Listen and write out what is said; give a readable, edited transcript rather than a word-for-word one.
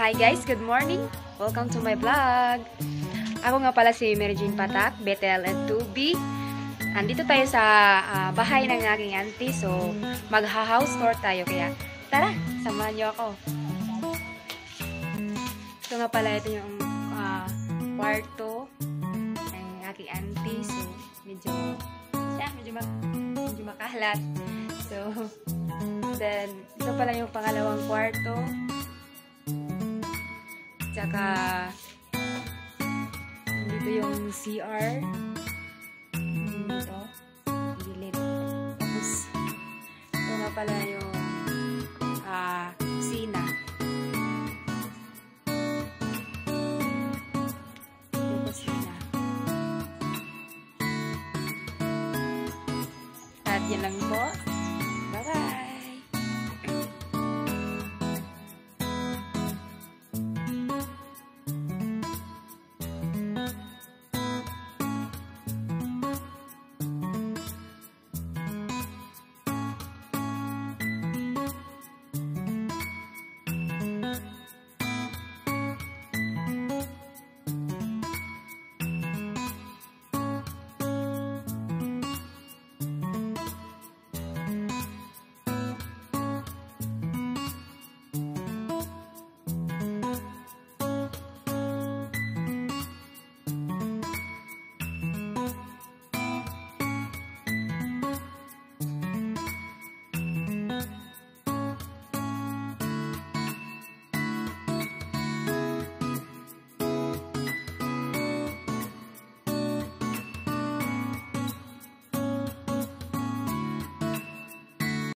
Hi guys, good morning! Welcome to my vlog! Ako nga pala si Mary Jane Patak, Bethel at 2B. Andito tayo sa bahay ng aking auntie. So, magha-house tour tayo. Kaya, tara! Samahan niyo ako. Ito nga pala, ito yung kwarto ng aking auntie. So, medyo makalat. So, then, ito pala yung pangalawang kwarto. Tsaka, dito yung CR. Dito. Gilid. Tapos, ito nga pala yung kusina. Ito kusina. At yan lang po.